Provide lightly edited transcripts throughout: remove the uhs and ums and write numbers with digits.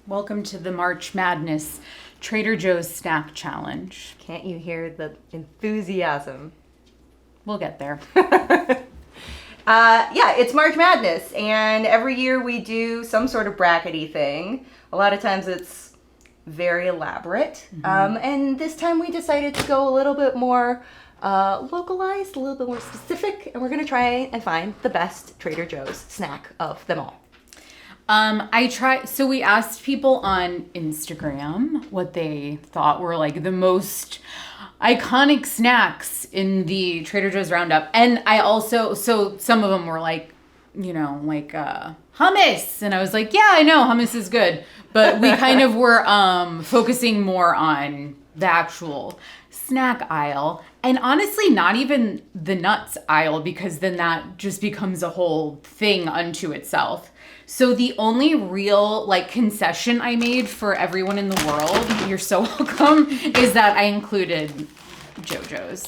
Welcome to the March Madness Trader Joe's Snack Challenge. Can't you hear the enthusiasm? We'll get there. Yeah, it's March Madness, and every year we do some sort of brackety thing. A lot of times it's very elaborate, and this time we decided to go a little bit more localized, a little bit more specific, and we're going to try and find the best Trader Joe's snack of them all. So we asked people on Instagram what they thought were like the most iconic snacks in the Trader Joe's Roundup. And so some of them were like, hummus. And I was like, yeah, I know hummus is good. But we kind of were focusing more on the actual snack aisle. And honestly, not even the nuts aisle, because then that just becomes a whole thing unto itself. So the only real concession I made for everyone in the world, you're so welcome, is that I included JoJo's.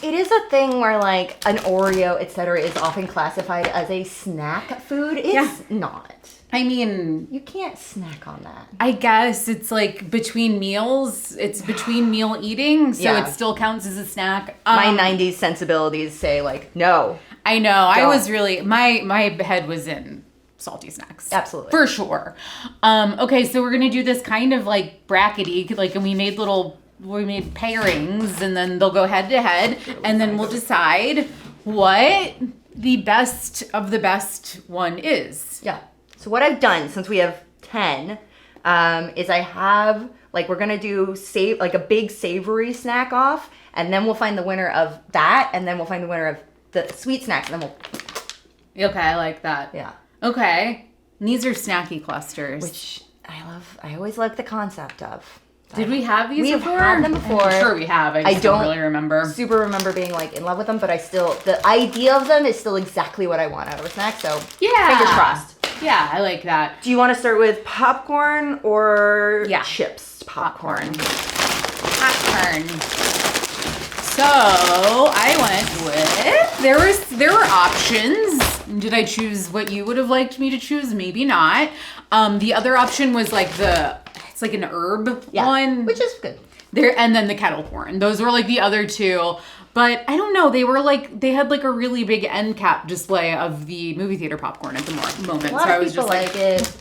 It is a thing where an Oreo, etc., is often classified as a snack food. It's not. I mean, you can't snack on that. I guess it's between meals. It's between meal eating, so it still counts as a snack. My 90s sensibilities say no. I know. Don't. I was really my head was in salty snacks. Absolutely. For sure. Okay, so we're going to do this kind of brackety, and we made pairings, and then they'll go head to head, and then we'll decide what the best of the best one is. Yeah. So what I've done, since we have 10, is I have, we're going to do a big savory snack off, and then we'll find the winner of that, and then we'll find the winner of the sweet snacks, and then we'll... Okay, I like that. Yeah. Okay. These are snacky clusters. Which I love. I always like the concept of. Did we have these before? We've had them before. I'm sure we have. I don't really remember. Super remember being in love with them, but the idea of them is still exactly what I want out of a snack, so fingers crossed. Yeah, I like that. Do you want to start with popcorn or chips? Popcorn. So I went with, there were options. Did I choose what you would have liked me to choose? Maybe not. The other option was it's an herb one. Which is good. And then the kettle corn. Those were the other two. But I don't know, they were they had a really big end cap display of the movie theater popcorn at the moment. A lot of people like it.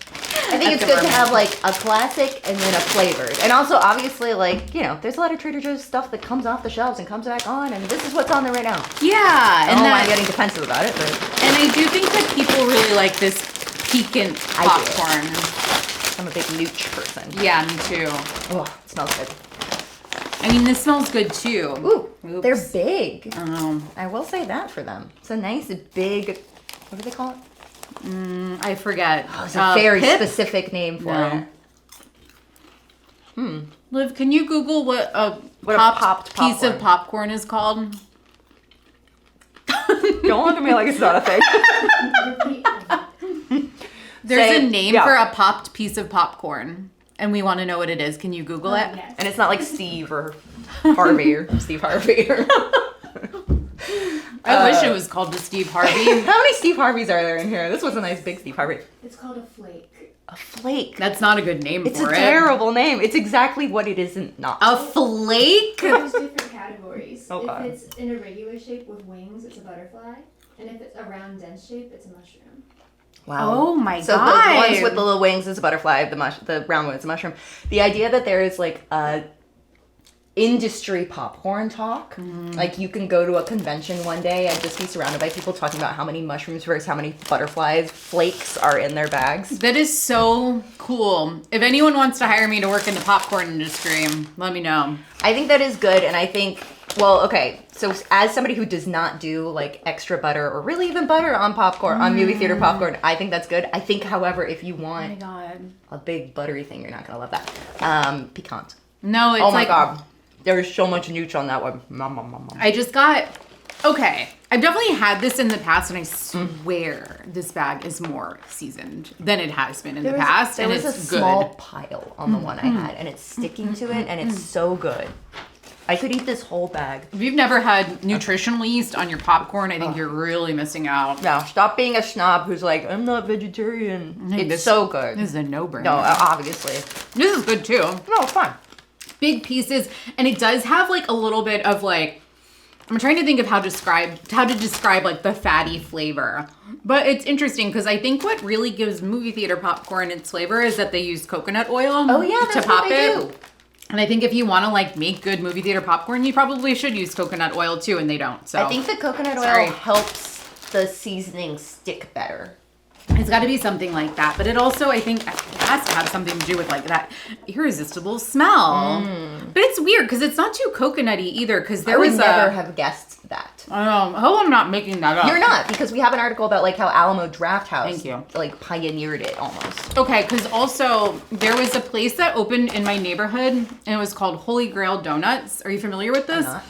I think it's good to have a classic and then a flavored. And also obviously there's a lot of Trader Joe's stuff that comes off the shelves and comes back on, and this is what's on there right now. Yeah. I don't mind getting defensive about it, but... And I do think that people really like this piquant popcorn. I'm a big nooch person. Yeah, me too. Oh, it smells good. I mean, this smells good too. Ooh, they're big. Oh. I will say that for them. It's a nice big, what do they call it? I forget. Oh, it's a very specific name for it. Liv, can you Google what a popped piece of popcorn is called? Don't look at me like it's not a thing. There's a name for a popped piece of popcorn, and we want to know what it is. Can you Google it? Yes. And it's not like Steve or Harvey or Steve Harvey. I wish it was called the Steve Harvey. How many Steve Harveys are there in here? This was a nice big Steve Harvey. It's called a flake. A flake? That's not a good name for it. It's a terrible name. It's exactly what it isn't not. A flake? There's different categories. Okay. If it's in a regular shape with wings, it's a butterfly. And if it's a round, dense shape, it's a mushroom. Wow. Oh my god. So the ones with the little wings is a butterfly, the round one is a mushroom. The idea that there is a industry popcorn talk. You can go to a convention one day and just be surrounded by people talking about how many mushrooms versus how many butterflies flakes are in their bags. That is so cool. If anyone wants to hire me to work in the popcorn industry, let me know. I think that is good, and I think, so as somebody who does not do extra butter or really even butter on popcorn, on movie theater popcorn, I think that's good. I think, however, if you want a big buttery thing, you're not going to love that. Piquant. No, it's oh my god. There's so much nooch on that one. I just got... Okay, I've definitely had this in the past, and I swear this bag is more seasoned than it has been in the past, and it's good. There was a small pile on the one I had, and it's sticking to it, and it's so good. I could eat this whole bag. If you've never had nutritional yeast on your popcorn, I think you're really missing out. No, stop being a snob who's like, I'm not vegetarian. It's so good. This is a no-brainer. No, obviously. This is good too. No, it's fine. Big pieces, and it does have like a little bit of like, I'm trying to think of how to describe like the fatty flavor. But it's interesting because I think what really gives movie theater popcorn its flavor is that they use coconut oil to pop it. Do. And I think if you want to like make good movie theater popcorn, you probably should use coconut oil too, and they don't. So I think the coconut oil helps the seasoning stick better. It's got to be something like that. But it also, I think, it has to have something to do with like that irresistible smell. But it's weird because it's not too coconutty either. Because I would never have guessed that. I hope I'm not making that up. You're not, because we have an article about like how Alamo Drafthouse Thank you. like pioneered it almost. Okay, because also there was a place that opened in my neighborhood and it was called Holy Grail Donuts. Are you familiar with this? I'm not.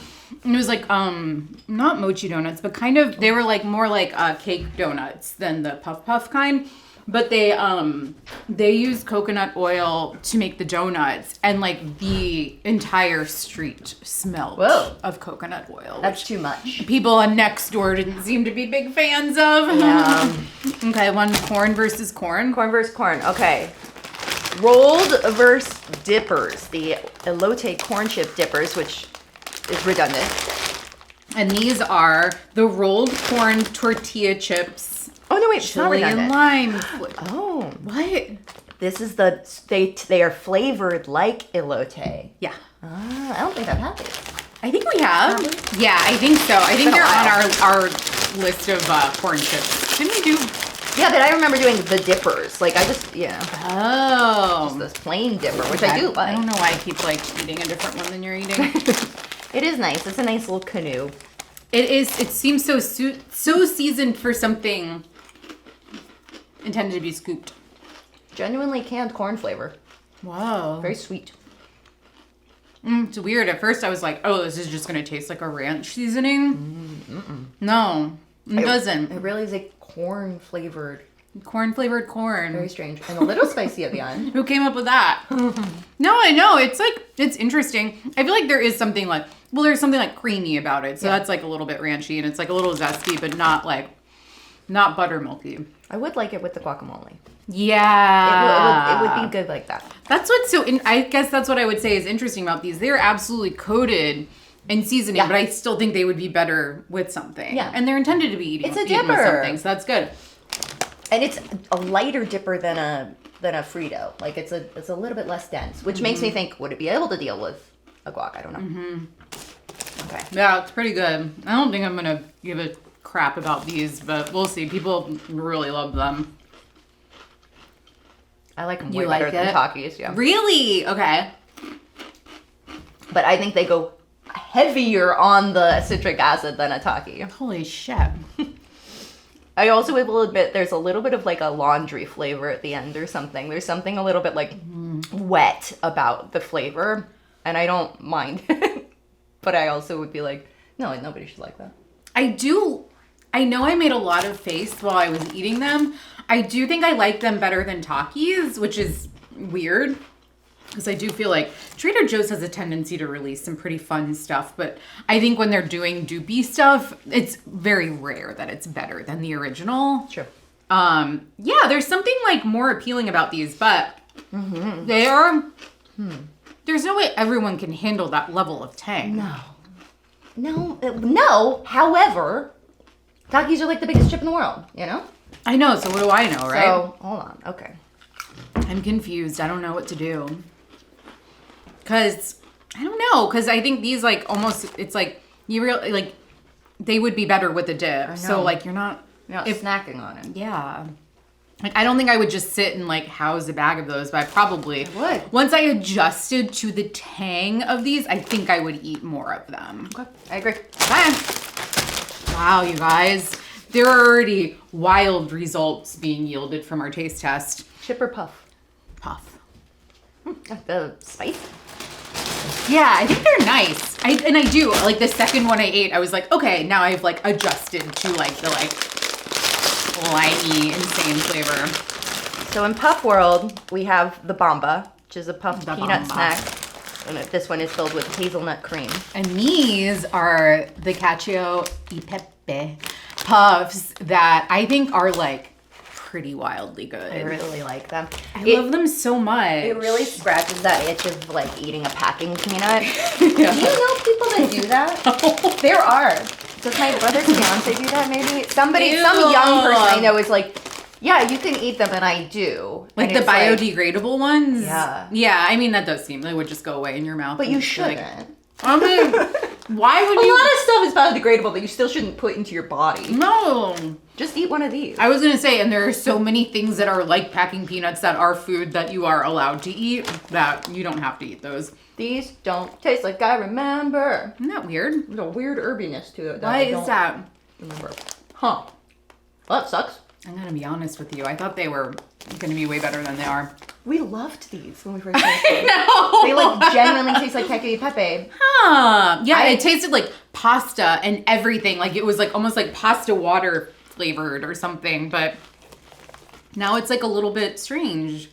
And it was like not mochi donuts, but kind of they were like more like cake donuts than the puff puff kind. But they use coconut oil to make the donuts, and like the entire street smelled of coconut oil. That's too much. People on next door didn't seem to be big fans of. Yeah. Okay, one corn versus corn. Corn versus corn. Okay. Rolled versus dippers. The elote corn chip dippers, which is redundant. And these are the rolled corn tortilla chips. Oh no, wait, it's not Chili and redundant. lime. Oh, What? this is they are flavored like elote. Yeah. I don't think I've had these. I think we have. Yeah, I think so. I think been a they're while. on our list of corn chips. Didn't we do? Yeah, but I remember doing the dippers. Like I just Oh. this plain dipper, which I do like. I don't know why I keep like eating a different one than you're eating. It is nice. It's a nice little canoe. It is. It seems so seasoned for something intended to be scooped. Genuinely canned corn flavor. Wow. Very sweet. It's weird. At first, I was like, "Oh, this is just gonna taste like a ranch seasoning." No, it doesn't. It really is a corn flavored. Corn flavored corn. Very strange and a little spicy at the end. Who came up with that? No, I know. It's like, it's interesting. I feel like there is something like, well, there's something like creamy about it. So that's like a little bit ranchy and it's like a little zesty, but not buttermilky. I would like it with the guacamole. Yeah. It would be good like that. That's what's I guess that's what I would say is interesting about these. They're absolutely coated in seasoning, but I still think they would be better with something. Yeah. And they're intended to be eaten with something, so that's good. And it's a lighter dipper than a Frito. Like it's a little bit less dense, which makes me think, would it be able to deal with a guac? I don't know. Okay. Yeah, it's pretty good. I don't think I'm gonna give a crap about these, but we'll see. People really love them. I like them way better than Takis, yeah. Really? Okay. But I think they go heavier on the citric acid than a Taki. Holy shit. I also will admit there's a little bit of like a laundry flavor at the end or something. There's something a little bit like wet about the flavor, and I don't mind. But I also would be like, no, nobody should like that. I know I made a lot of face while I was eating them. I do think I like them better than Takis, which is weird. Because I do feel like Trader Joe's has a tendency to release some pretty fun stuff. But I think when they're doing doopy stuff, it's very rare that it's better than the original. Sure. Yeah, there's something like more appealing about these. But they are... There's no way everyone can handle that level of tang. No. However, Takis are like the biggest chip in the world, you know? I know, so what do I know, right? So, hold on. Okay. I'm confused. I don't know what to do. Because, I don't know. Because I think these, like, almost, it's like, you really, like, they would be better with a dip. So, like, you're not snacking on it. Yeah. Like, I don't think I would just sit and, like, house a bag of those, but I probably would. Once I adjusted to the tang of these, I think I would eat more of them. Okay. I agree. Okay. Wow, you guys. There are already wild results being yielded from our taste test. Chip or puff? Puff. The spice? Yeah, I think they're nice. I do. Like, the second one I ate, I was like, okay, now I've, like, adjusted to, like, the, like, slimy, insane flavor. So in puff world, we have the Bamba, which is a puffed The peanut Bamba. snack. And this one is filled with hazelnut cream. And these are the cacio e pepe puffs that I think are like pretty wildly good. I really like them. I love them so much. It really scratches that itch of like eating a packing peanut. Do you know people that do that? There are. Does my brother's fiance do that maybe? Some young person I know is like, yeah, you can eat them, and I do. Like and the biodegradable ones? Yeah. Yeah, I mean, that does seem, they would just go away in your mouth. But you Like, shouldn't. I mean, why would A you? lot of stuff is biodegradable that you still shouldn't put into your body. No. Just eat one of these. I was going to say, and there are so many things that are like packing peanuts that are food that you are allowed to eat that you don't have to eat those. These don't taste like I remember. Isn't that weird? There's a weird herbiness to it. Why is that? Remember. Huh. Well, that sucks. I'm going to be honest with you. I thought they were going to be way better than they are. We loved these when we first tasted them. No. They like genuinely taste like cacio e pepe. Huh. Yeah, it tasted like pasta and everything. Like it was like almost like pasta water flavored or something. But now it's like a little bit strange.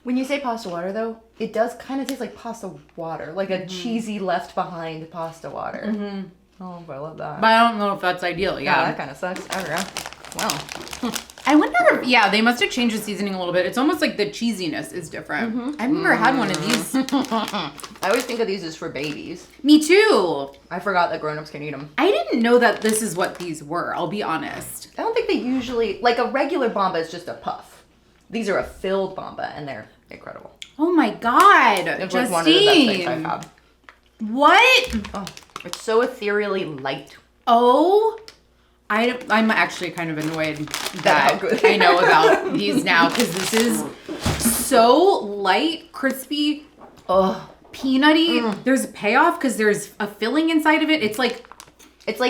When you say pasta water, though, it does kind of taste like pasta water, like a cheesy left behind pasta water. Mm-hmm. Oh, I love that. But I don't know if that's ideal. Yeah. That kind of sucks. I don't know. Wow. I wonder if, yeah, they must have changed the seasoning a little bit. It's almost like the cheesiness is different. Mm-hmm. I've never had one of these. I always think of these as for babies. Me too. I forgot that grown-ups can eat them. I didn't know that this is what these were, I'll be honest. I don't think they usually, like a regular bomba is just a puff. These are a filled bomba, and they're incredible. Oh my God, It's Justine. like one of the best things I've had. What? Oh, it's so ethereally light. Oh, I'm actually kind of annoyed that good. I know about these now because this is so light, crispy, peanutty. There's a payoff because there's a filling inside of it. It's like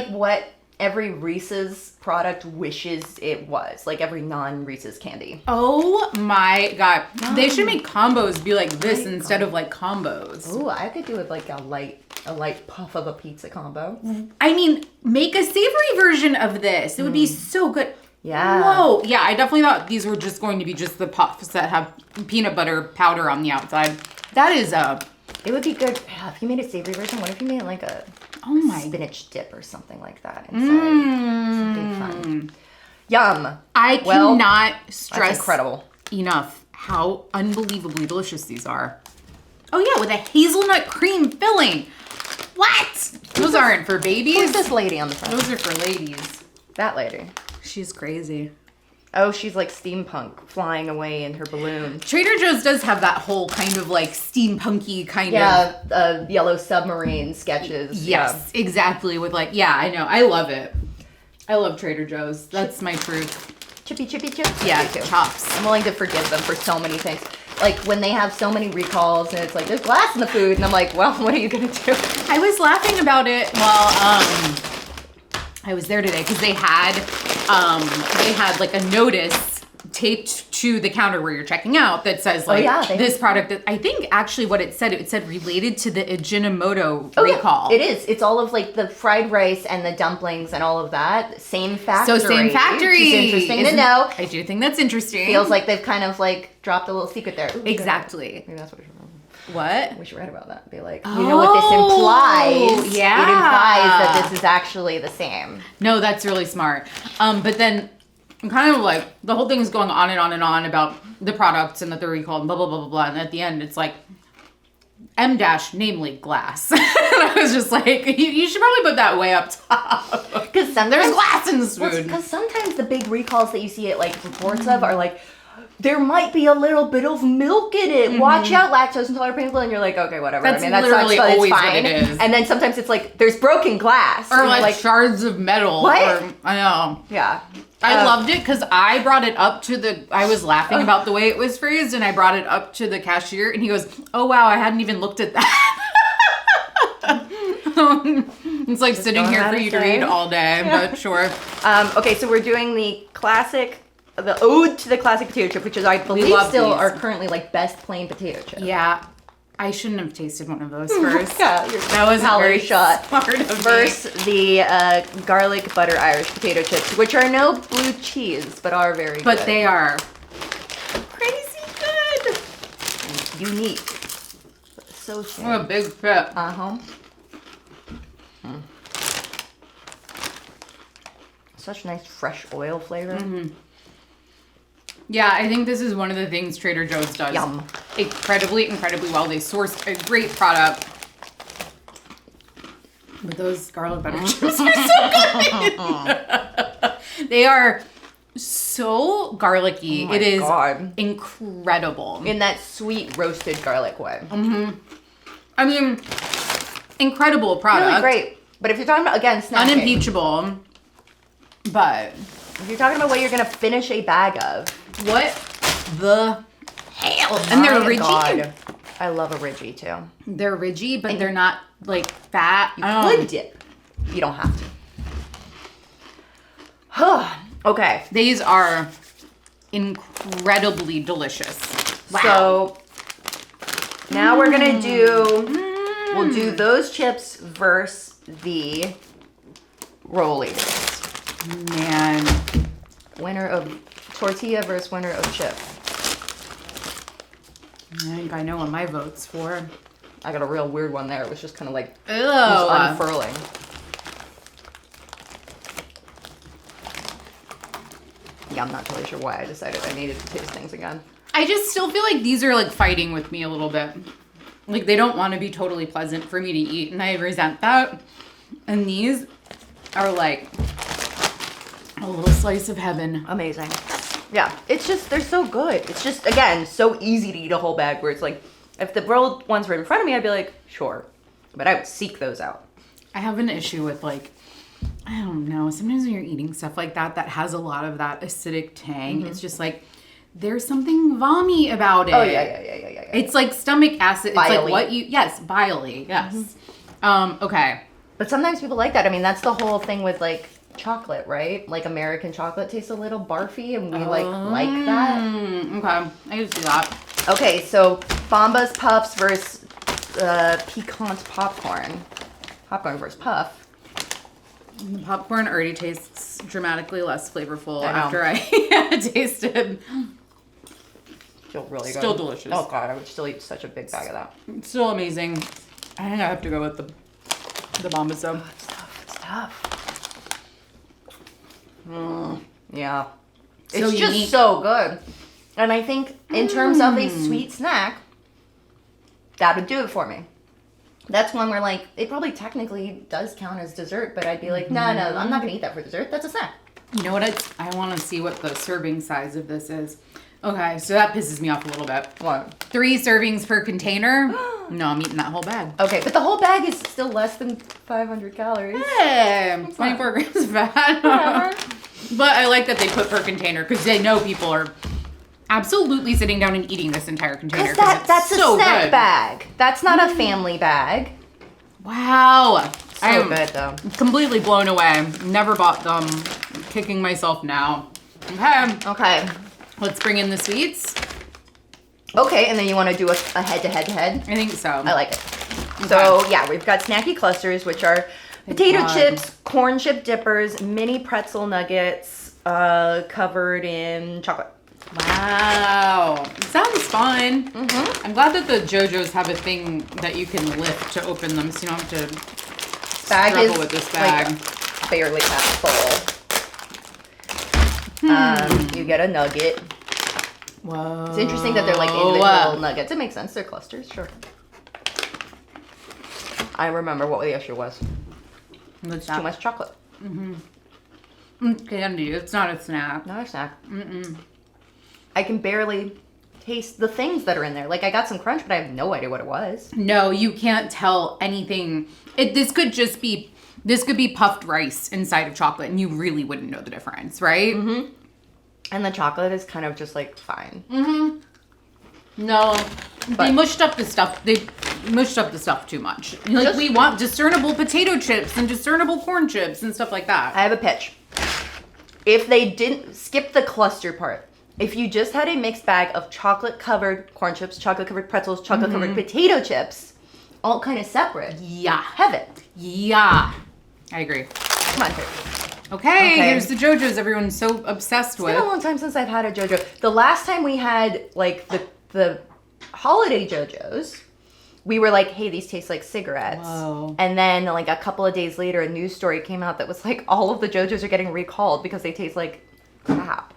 what every Reese's product wishes it was. Like every non-Reese's candy. oh my God. They should make combos be like this instead of like combos. Ooh, I could do with like a light puff of a pizza combo. I mean, make a savory version of this. It would be so good. Yeah. Whoa. Yeah, I definitely thought these were just going to be just the puffs that have peanut butter powder on the outside. That is It would be good. Yeah, if you made a savory version, what if you made like a spinach dip or something like that inside? Something fun. Yum. I cannot That's stress incredible. enough how unbelievably delicious these are. Oh yeah, with a hazelnut cream filling. What? Those aren't for babies. Who's this lady on the front? Those are for ladies. That lady. She's crazy. Oh, she's like steampunk flying away in her balloon. Trader Joe's does have that whole kind of like steampunky kind of. Yeah, Yellow Submarine sketches. Yes, exactly. With like, yeah, I know. I love it. I love Trader Joe's. That's my truth. Chippy chips. Yeah, Me too. chops. I'm willing to forgive them for so many things. Like when they have so many recalls and it's like there's glass in the food and I'm like, well, what are you gonna do? I was laughing about it while I was there today because they had like a notice taped to the counter where you're checking out that says like this product that I think actually what it said related to the Ajinomoto recall. Yeah, it is. It's all of like the fried rice and the dumplings and all of that. Same factory. So same factory. Which is interesting to know. I do think that's interesting. Feels like they've kind of like dropped a little secret there. Ooh, exactly. Maybe that's what we should remember. What? We should write about that. Be like, you know what this implies? Yeah. It implies that this is actually the same. No, that's really smart. But then I'm kind of like, the whole thing's going on and on and on about the products and that they're recalled and blah, blah, blah, blah, blah. And at the end, it's like, M dash, namely glass. And I was just like, you should probably put that way up top. Because there's glass in this food. Because sometimes the big recalls that you see at like reports of are like, there might be a little bit of milk in it. Watch out, lactose intolerant people. And you're like, okay, whatever. That's that literally sucks, but always it's fine. what it is. And then sometimes it's like, there's broken glass. Or and like shards of metal. What? Or, I know. Yeah. I loved it because I brought it up to I was laughing about the way it was phrased and I brought it up to the cashier and he goes, oh wow, I hadn't even looked at that. It's like sitting here for you to read all day, but sure. Okay, so we're doing the ode to the classic potato chip, which is I believe still are currently like best plain potato chip. Yeah. I shouldn't have tasted one of those first. Yeah, that was a very shot. Smart of Versus the garlic butter Irish potato chips, which are no blue cheese, but are very good. But they are crazy good. Unique. so smooth. What a big chip. Uh-huh. Such nice fresh oil flavor. Yeah, I think this is one of the things Trader Joe's does Yum. incredibly well. They source a great product. But those garlic butter chips are so good. They are so garlicky. Oh my it is God. incredible. In that sweet roasted garlic way. I mean, incredible product. Really great. But if you're talking about, again, snacking. Unimpeachable. But If you're talking about what you're going to finish a bag of. what the hell? And My they're ridgy. God. I love a ridgy too. They're ridgy, but they're not like fat. You could dip. You don't have to. Okay. These are incredibly delicious. Wow. So now we're going to do, we'll do those chips versus the rollies. Man. Winner of tortilla versus winner of chip. I think I know what my vote's for. I got a real weird one there. It was just kind of like Ew. it was unfurling. Yeah, I'm not totally sure why I decided I needed to taste things again. I just still feel like these are like fighting with me a little bit. Like they don't want to be totally pleasant for me to eat, and I resent that. And these are like a little slice of heaven. Amazing. Yeah, it's just, they're so good. It's just, again, so easy to eat a whole bag where it's like, if the rolled ones were in front of me, I'd be like, sure. But I would seek those out. I have an issue with like, I don't know, sometimes when you're eating stuff like that has a lot of that acidic tang, it's just like, there's something vommy about it. Oh, yeah. It's like stomach acid. It's Bile-y. like what you, yes, bile-y, yes. Okay. But sometimes people like that. I mean, that's the whole thing with like chocolate, right? Like American chocolate tastes a little barfy and we like that. Okay, I can see that. Okay, so Bombas Puffs versus piquant popcorn. Popcorn versus puff. The popcorn already tastes dramatically less flavorful I know. after I tasted. Feel really good. Still delicious. Oh god, I would still eat such a big bag of that. It's still amazing. I think I have to go with the Bombas though. It's tough. Yeah. So It's just unique. so good. And I think in terms of a sweet snack, that would do it for me. That's one where like, it probably technically does count as dessert, but I'd be like, no, I'm not gonna eat that for dessert. That's a snack. You know what? I want to see what the serving size of this is. Okay, so that pisses me off a little bit. What? 3 servings per container? No, I'm eating that whole bag. Okay, but the whole bag is still less than 500 calories. Hey, 24 grams of fat. Whatever. But I like that they put per container because they know people are absolutely sitting down and eating this entire container. Because that's so a snack good. bag. That's not a family bag. Wow. So I am good though. completely blown away. Never bought them. I'm kicking myself now. Okay, Okay. let's bring in the sweets. Okay, and then you want to do a head-to-head? I think so. I like it. So, yeah, we've got snacky clusters, which are potato God. chips, corn chip dippers, mini pretzel nuggets, covered in chocolate. Wow. Sounds fun. I'm glad that the JoJo's have a thing that you can lift to open them so you don't have to Bag struggle is with this bag. like barely half full. You get a nugget. Whoa. It's interesting that they're like individual nuggets. It makes sense. They're clusters, sure. I remember what the issue was. What's Too much chocolate. candy. It's not a snack. Not a snack. I can barely taste the things that are in there. Like I got some crunch, but I have no idea what it was. No, you can't tell anything. This could be puffed rice inside of chocolate, and you really wouldn't know the difference, right? And the chocolate is kind of just like fine. No, they But- mushed up the stuff. They mushed up the stuff too much. Like Just- we want discernible potato chips and discernible corn chips and stuff like that. I have a pitch. If they didn't skip the cluster part, if you just had a mixed bag of chocolate covered corn chips, chocolate covered pretzels, chocolate covered potato chips, all kind of separate, Yeah, have it. yeah, I agree. Come on, Kurt. Okay, Okay. here's the JoJo's everyone's so obsessed It's been a with. long time since I've had a JoJo. The last time we had like the holiday JoJo's, we were like, hey, these taste like cigarettes. Whoa. And then like a couple of days later, a news story came out that was like, all of the JoJo's are getting recalled because they taste like crap.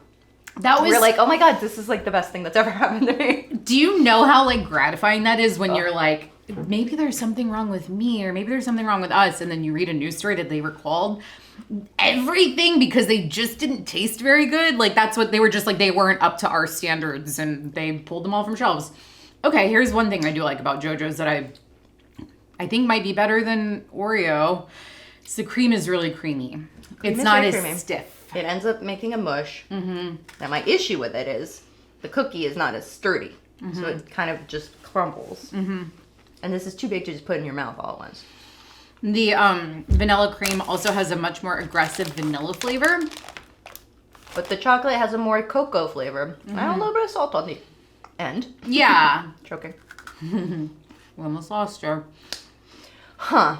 That was. We're like, oh my God, this is like the best thing that's ever happened to me. Do you know how like gratifying that is when you're like, maybe there's something wrong with me, or maybe there's something wrong with us, and then you read a news story that they recalled everything because they just didn't taste very good. Like that's what they were, just like they weren't up to our standards, and they pulled them all from shelves. Okay, here's one thing I do like about JoJo's that I think might be better than Oreo. So the cream is really creamy. It's not as stiff. It ends up making a mush. Mm-hmm. Now my issue with it is the cookie is not as sturdy, so it kind of just crumbles. Mm-hmm. And this is too big to just put in your mouth all at once. The vanilla cream also has a much more aggressive vanilla flavor. But the chocolate has a more cocoa flavor. Mm-hmm. And a little bit of salt on the end. Yeah. Choking. We almost lost her. Huh.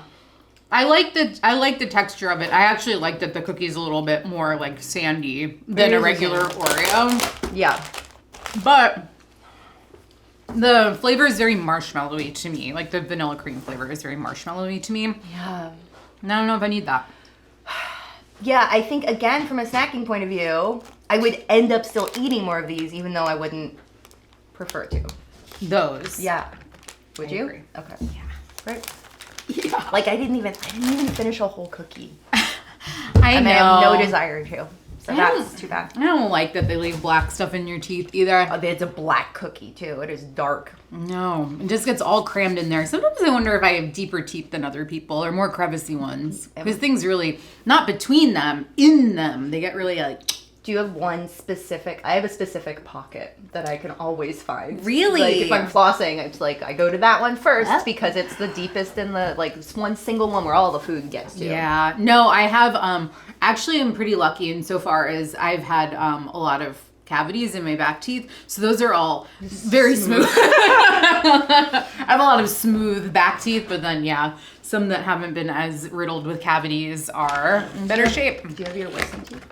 I like the texture of it. I actually like that the cookie's a little bit more like sandy than a regular Oreo. Yeah. But the flavor is very marshmallowy to me. Like the vanilla cream flavor is very marshmallowy to me. Yeah. And I don't know if I need that. Yeah, I think again from a snacking point of view, I would end up still eating more of these even though I wouldn't prefer to. Those. Yeah. Would you? Agree. Okay. Yeah. Right. Yeah. Like I didn't even finish a whole cookie. I know. I have no desire to. So that's too bad. I don't like that they leave black stuff in your teeth either. Oh, it's a black cookie too. It is dark. No, it just gets all crammed in there. Sometimes I wonder if I have deeper teeth than other people or more crevicey ones. Because things really, not between them, in them, they get really like... Do you have one specific? I have a specific pocket that I can always find. Really? Like if I'm flossing, it's like I go to that one first because it's the deepest in the like one single one where all the food gets to. Yeah. No, I have actually I'm pretty lucky insofar as I've had a lot of cavities in my back teeth. So those are all very smooth. I have a lot of smooth back teeth, but then yeah, some that haven't been as riddled with cavities are in better shape. Do you have your wisdom teeth?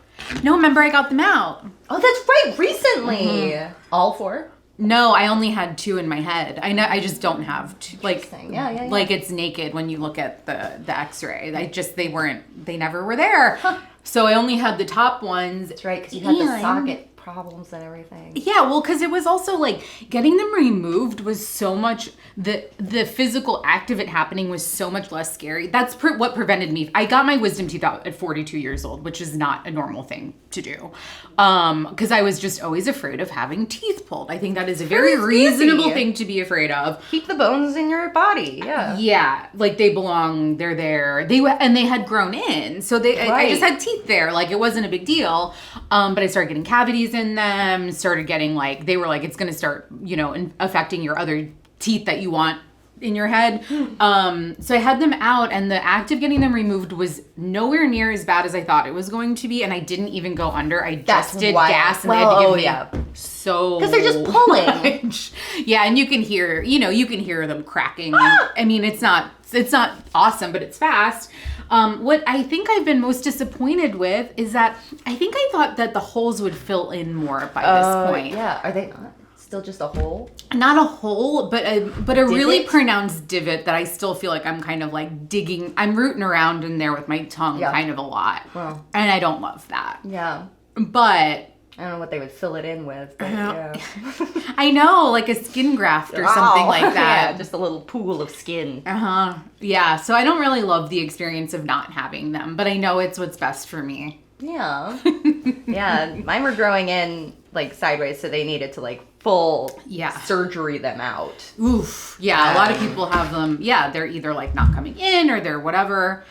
No, remember I got them out. Oh, that's right, recently. Mm-hmm. All four? No, I only had two in my head. I just don't have two. Like, yeah. Like it's naked when you look at the X-ray. They never were there. Huh. So I only had the top ones. That's right, because you had the socket problems and everything. Yeah, well, because it was also like getting them removed was so much, the physical act of it happening was so much less scary. That's what prevented me. I got my wisdom teeth out at 42 years old, which is not a normal thing to do. Because I was just always afraid of having teeth pulled. I think that is a very reasonable thing to be afraid of. Keep the bones in your body, yeah. Yeah, like they belong, they're there. They had grown in, so I just had teeth there. Like it wasn't a big deal. But I started getting cavities in them, started getting like, they were like, it's going to start, affecting your other teeth that you want in your head. So I had them out, and the act of getting them removed was nowhere near as bad as I thought it was going to be, and I didn't even go under. I just did gas, and they had to give me so because they're just pulling. Yeah, and you can hear them cracking. I mean, it's not awesome, but it's fast. What I think I've been most disappointed with is that I thought that the holes would fill in more by this point. Yeah, are they not? Still just a hole? Not a hole, but a really pronounced divot that I still feel like I'm kind of like digging. I'm rooting around in there with my tongue kind of a lot. Well, and I don't love that. Yeah. But I don't know what they would fill it in with. But yeah. I know, like a skin graft or something like that. Yeah, just a little pool of skin. Uh-huh. Yeah, so I don't really love the experience of not having them, but I know it's what's best for me. Yeah. Yeah, mine were growing in like sideways, so they needed to like full surgery them out. Oof. Yeah, a lot of people have them. Yeah, they're either like not coming in or they're whatever.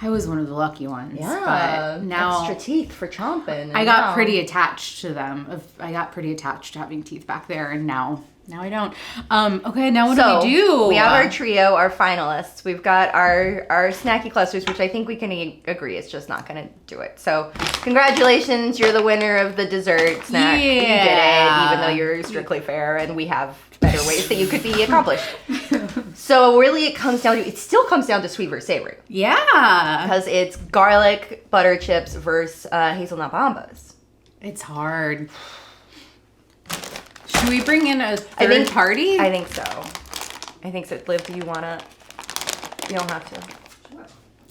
I was one of the lucky ones. Yeah, but now extra teeth for chomping. I got pretty attached to them. I got pretty attached to having teeth back there, and now I don't. Okay, now what do we do? We have our trio, our finalists. We've got our snacky clusters, which I think we can agree is just not going to do it. So congratulations, you're the winner of the dessert snack. Yeah. You did it, even though you're strictly fair, and we have better ways that you could be accomplished. So really it still comes down to sweet versus savory. Yeah. Because it's garlic butter chips versus hazelnut bombas. It's hard. Should we bring in a third party? I think so. I think so. Liv, do you wanna? You don't have to.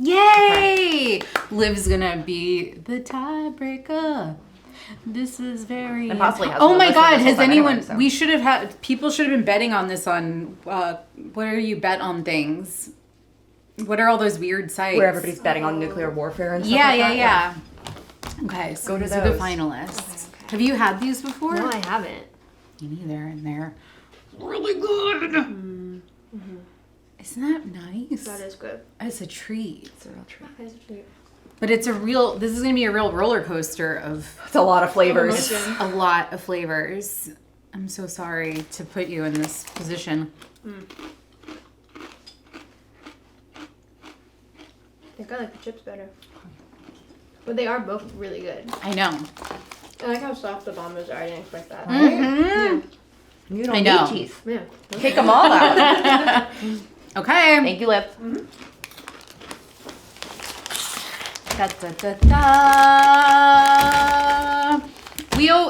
Yay! Liv's gonna be the tiebreaker. This is very. And possibly has oh been my listening God! this whole Has time anyone? anyway, so. We should have had. People should have been betting on this on. Where you bet on things? What are all those weird sites? Where everybody's betting on nuclear warfare and stuff. Yeah, like yeah, that. yeah. Okay, so Go to these are the those. finalists. Have you had these before? No, I haven't. Me neither, and they're really good. Isn't that nice? That is good. It's a treat. It's a real treat. That is a treat. But it's a real. This is gonna be a real roller coaster of It's a lot of flavors. Emotion. a lot of flavors. I'm so sorry to put you in this position. I think I like the chips better. But they are both really good. I know. I like how soft the bombers are. I didn't expect that. You don't I know. need cheese. Yeah. Kick them all out. Okay. Thank you, Liv. Da, da, da, da.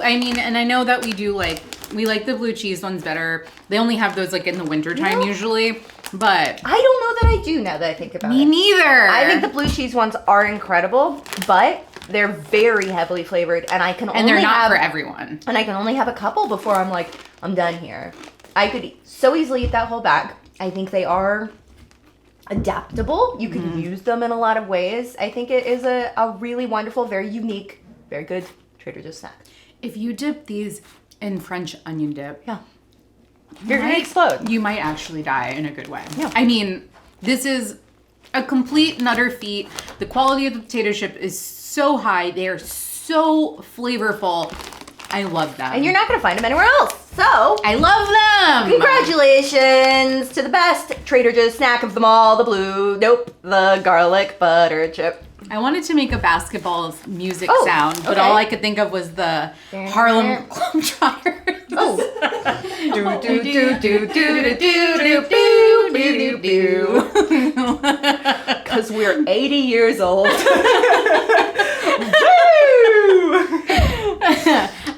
I mean, and I know that we like the blue cheese ones better. They only have those like in the wintertime usually, but I don't know that I do now that I think about me it. neither. I think the blue cheese ones are incredible, but they're very heavily flavored, and I can only and they're not have for everyone. and I can only have a couple before I'm like, I'm done here. I could so easily eat that whole bag. I think they are adaptable. You can use them in a lot of ways. I think it is a really wonderful, very unique, very good Trader Joe's snack. If you dip these in French onion dip, Yeah. You're gonna explode. you might actually die in a good way. Yeah. I mean, this is a complete nutter feat. The quality of the potato chip is so high. They are so flavorful. I love them. And you're not gonna find them anywhere else. So I love them. congratulations to the best Trader Joe's snack of them all, the garlic butter chip. I wanted to make a basketball music Oh, sound, but okay. all I could think of was the Harlem Globetrotters. Oh. Because we're 80 years old.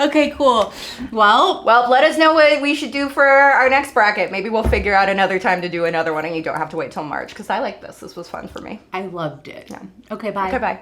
Okay, cool. Well, Well, let us know what we should do for our next bracket. Maybe we'll figure out another time to do another one and you don't have to wait till March because I like this. This was fun for me. I loved it. Okay, bye. Okay, bye.